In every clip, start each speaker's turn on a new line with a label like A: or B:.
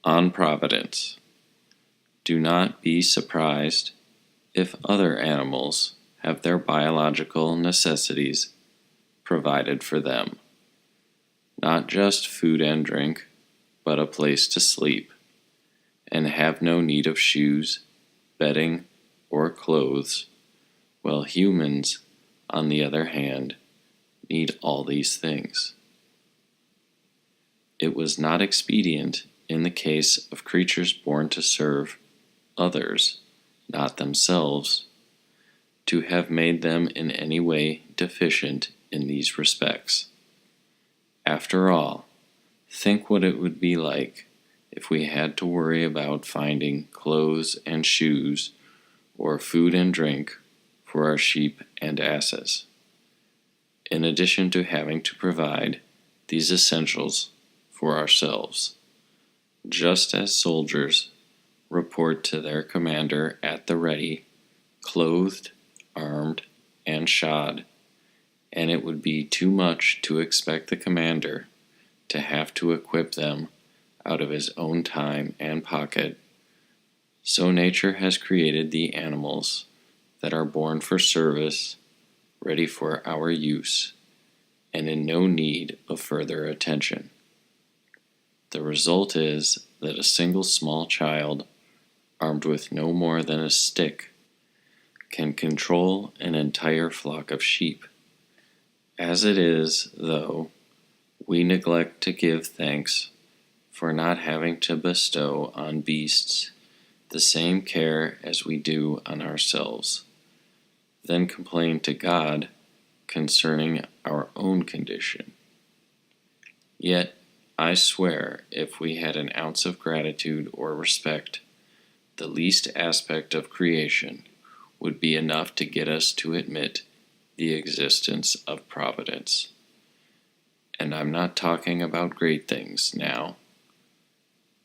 A: On Providence. Do not be surprised if other animals have their biological necessities provided for them. Not just food and drink, but a place to sleep, and have no need of shoes, bedding, or clothes, while humans, on the other hand, need all these things. It was not expedient in the case of creatures born to serve others, not themselves, to have made them in any way deficient in these respects. After all, think what it would be like if we had to worry about finding clothes and shoes, or food and drink for our sheep and asses, in addition to having to provide these essentials for ourselves, just as soldiers report to their commander at the ready, clothed, armed, and shod, and it would be too much to expect the commander to have to equip them out of his own time and pocket. So nature has created the animals that are born for service, ready for our use, and in no need of further attention. The result is that a single small child, armed with no more than a stick, can control an entire flock of sheep. As it is, though, we neglect to give thanks for not having to bestow on beasts the same care as we do on ourselves, then complain to God concerning our own condition. Yet, I swear, if we had an ounce of gratitude or respect, the least aspect of creation would be enough to get us to admit the existence of Providence. And I'm not talking about great things now.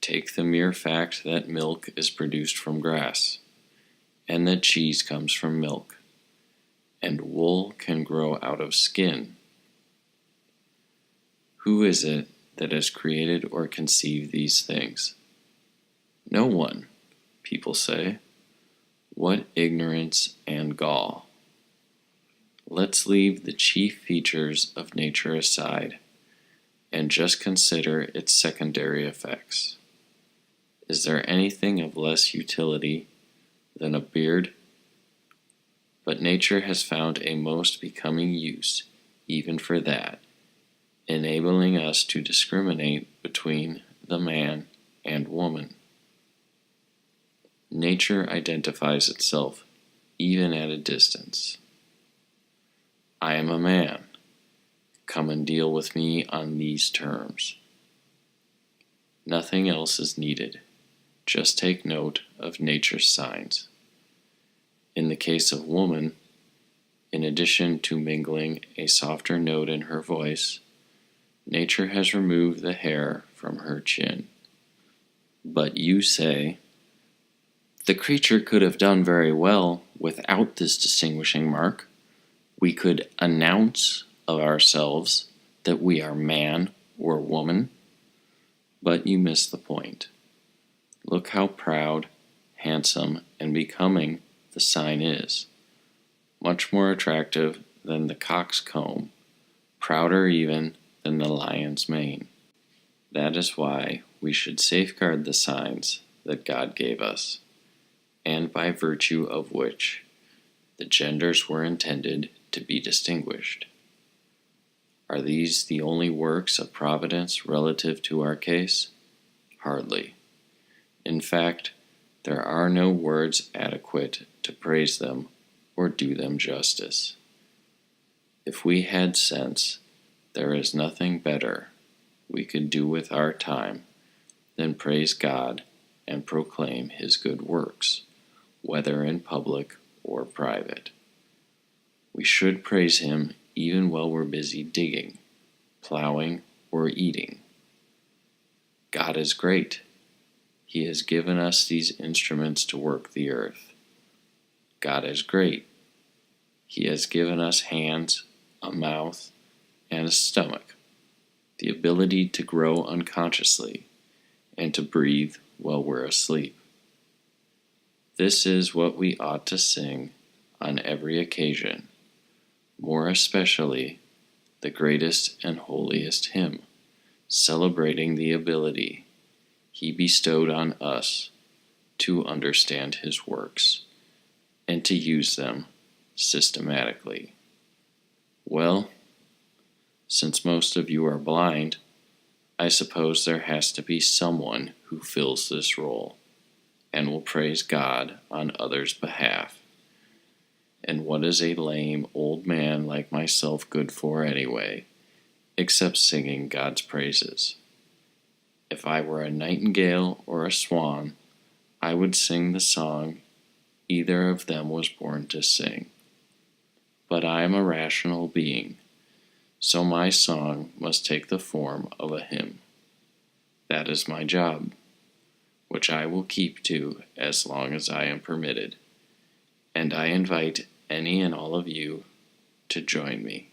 A: Take the mere fact that milk is produced from grass, and that cheese comes from milk, and wool can grow out of skin. Who is it that has created or conceived these things? No one, people say. What ignorance and gall! Let's leave the chief features of nature aside and just consider its secondary effects. Is there anything of less utility than a beard? But nature has found a most becoming use even for that, enabling us to discriminate between the man and woman. Nature identifies itself even at a distance. I am a man. Come and deal with me on these terms. Nothing else is needed. Just take note of nature's signs. In the case of woman, in addition to mingling a softer note in her voice, nature has removed the hair from her chin. But you say, the creature could have done very well without this distinguishing mark. We could announce of ourselves that we are man or woman. But you miss the point. Look how proud, handsome, and becoming the sign is. Much more attractive than the cock's comb, prouder even than the lion's mane. That is why we should safeguard the signs that God gave us, and by virtue of which the genders were intended to be distinguished. Are these the only works of Providence relative to our case? Hardly. In fact, there are no words adequate to praise them or do them justice. If we had sense, there is nothing better we could do with our time than praise God and proclaim His good works, whether in public or private. We should praise Him even while we're busy digging, plowing, or eating. God is great. He has given us these instruments to work the earth. God is great. He has given us hands, a mouth, and a stomach, the ability to grow unconsciously, and to breathe while we're asleep. This is what we ought to sing on every occasion, more especially the greatest and holiest hymn, celebrating the ability He bestowed on us to understand His works and to use them systematically. Well, since most of you are blind, I suppose there has to be someone who fills this role and will praise God on others' behalf. And what is a lame old man like myself good for anyway, except singing God's praises? If I were a nightingale or a swan, I would sing the song either of them was born to sing. But I am a rational being, so my song must take the form of a hymn. That is my job, which I will keep to as long as I am permitted, and I invite any and all of you to join me.